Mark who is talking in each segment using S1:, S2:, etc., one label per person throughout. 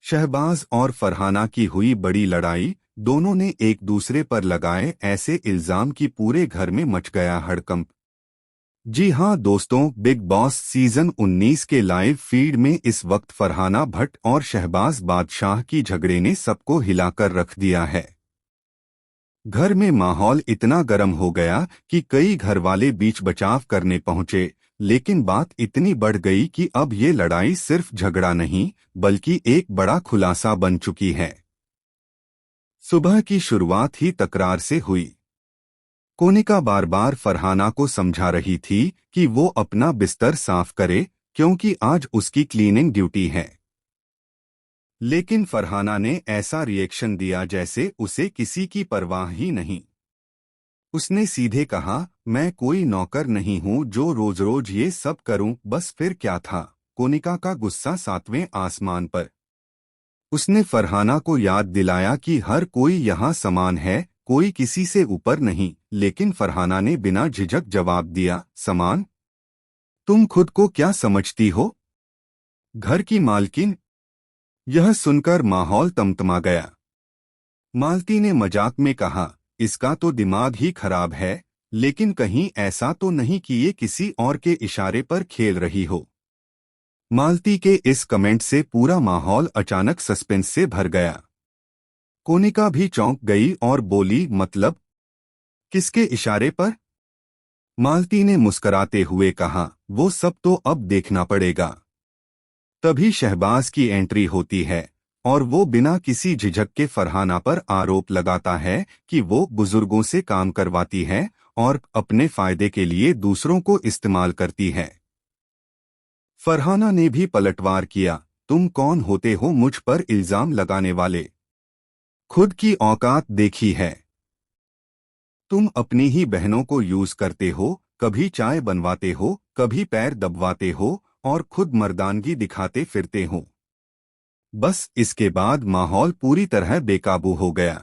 S1: शहबाज और फरहाना की हुई बड़ी लड़ाई। दोनों ने एक दूसरे पर लगाए ऐसे इल्जाम कि पूरे घर में मच गया हड़कंप। जी हां दोस्तों, बिग बॉस सीजन 19 के लाइव फीड में इस वक्त फरहाना भट्ट और शहबाज बादशाह की झगड़े ने सबको हिलाकर रख दिया है। घर में माहौल इतना गर्म हो गया कि कई घरवाले बीच बचाव करने पहुंचे, लेकिन बात इतनी बढ़ गई कि अब ये लड़ाई सिर्फ झगड़ा नहीं बल्कि एक बड़ा खुलासा बन चुकी है। सुबह की शुरुआत ही तकरार से हुई। कोनिका बार बार फरहाना को समझा रही थी कि वो अपना बिस्तर साफ करे, क्योंकि आज उसकी क्लीनिंग ड्यूटी है। लेकिन फरहाना ने ऐसा रिएक्शन दिया जैसे उसे किसी की परवाह ही नहीं। उसने सीधे कहा, मैं कोई नौकर नहीं हूं जो रोज रोज ये सब करूं। बस फिर क्या था? कोनिका का गुस्सा 7वें आसमान पर। उसने फरहाना को याद दिलाया कि हर कोई यहाँ समान है, कोई किसी से ऊपर नहीं। लेकिन फरहाना ने बिना झिझक जवाब दिया, समान? तुम खुद को क्या समझती हो? घर की मालकिन? यह सुनकर माहौल तमतमा गया। मालती ने मजाक में कहा, इसका तो दिमाग ही खराब है। लेकिन कहीं ऐसा तो नहीं कि ये किसी और के इशारे पर खेल रही हो? मालती के इस कमेंट से पूरा माहौल अचानक सस्पेंस से भर गया। कोनिका भी चौंक गई और बोली, मतलब किसके इशारे पर? मालती ने मुस्कराते हुए कहा, वो सब तो अब देखना पड़ेगा। तभी शहबाज की एंट्री होती है और वो बिना किसी झिझक के फरहाना पर आरोप लगाता है कि वो बुजुर्गों से काम करवाती है और अपने फायदे के लिए दूसरों को इस्तेमाल करती है। फरहाना ने भी पलटवार किया, तुम कौन होते हो मुझ पर इल्जाम लगाने वाले? खुद की औकात देखी है? तुम अपनी ही बहनों को यूज करते हो, कभी चाय बनवाते हो, कभी पैर दबवाते हो और खुद मर्दानगी दिखाते फिरते हो। बस इसके बाद माहौल पूरी तरह बेकाबू हो गया।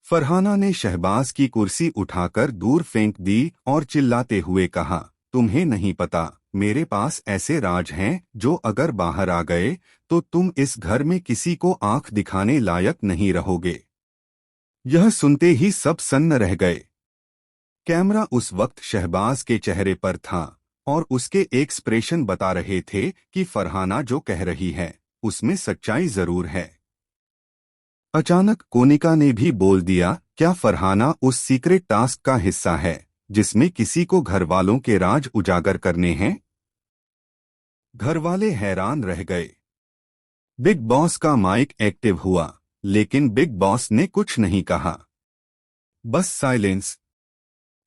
S1: फरहाना ने शहबाज की कुर्सी उठाकर दूर फेंक दी और चिल्लाते हुए कहा, तुम्हें नहीं पता, मेरे पास ऐसे राज हैं जो अगर बाहर आ गए तो तुम इस घर में किसी को आंख दिखाने लायक नहीं रहोगे। यह सुनते ही सब सन्न रह गए। कैमरा उस वक्त शहबाज के चेहरे पर था और उसके एक्सप्रेशन बता रहे थे कि फरहाना जो कह रही है उसमें सच्चाई जरूर है। अचानक कोनिका ने भी बोल दिया, क्या फरहाना उस सीक्रेट टास्क का हिस्सा है जिसमें किसी को घर वालों के राज उजागर करने हैं? घरवाले हैरान रह गए। बिग बॉस का माइक एक्टिव हुआ, लेकिन बिग बॉस ने कुछ नहीं कहा। बस साइलेंस।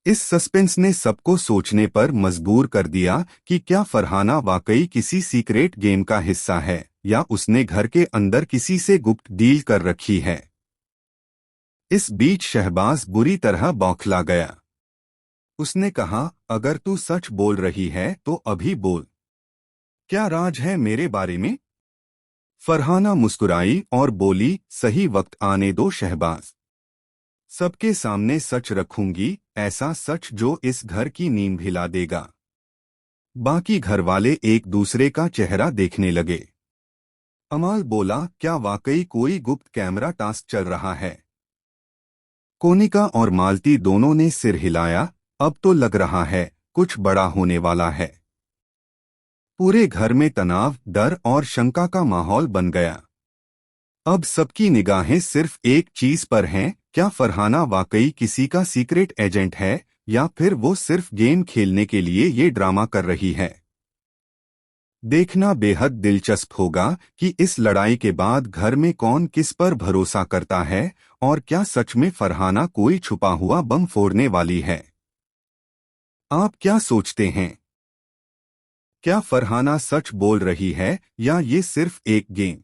S1: इस सस्पेंस ने सबको सोचने पर मजबूर कर दिया कि क्या फरहाना वाकई किसी सीक्रेट गेम का हिस्सा है या उसने घर के अंदर किसी से गुप्त डील कर रखी है। इस बीच शहबाज बुरी तरह बौखला गया। उसने कहा, अगर तू सच बोल रही है तो अभी बोल, क्या राज है मेरे बारे में? फरहाना मुस्कुराई और बोली, सही वक्त आने दो शहबाज। सबके सामने सच रखूंगी, ऐसा सच जो इस घर की नींद हिला देगा। बाकी घरवाले एक दूसरे का चेहरा देखने लगे। अमाल बोला, क्या वाकई कोई गुप्त कैमरा टास्क चल रहा है? कोनिका और मालती दोनों ने सिर हिलाया। अब तो लग रहा है कुछ बड़ा होने वाला है। पूरे घर में तनाव, डर और शंका का माहौल बन गया। अब सबकी निगाहें सिर्फ एक चीज पर हैं, क्या फरहाना वाकई किसी का सीक्रेट एजेंट है या फिर वो सिर्फ गेम खेलने के लिए ये ड्रामा कर रही है। देखना बेहद दिलचस्प होगा कि इस लड़ाई के बाद घर में कौन किस पर भरोसा करता है और क्या सच में फरहाना कोई छुपा हुआ बम फोड़ने वाली है। आप क्या सोचते हैं? क्या फरहाना सच बोल रही है या ये सिर्फ एक गेम?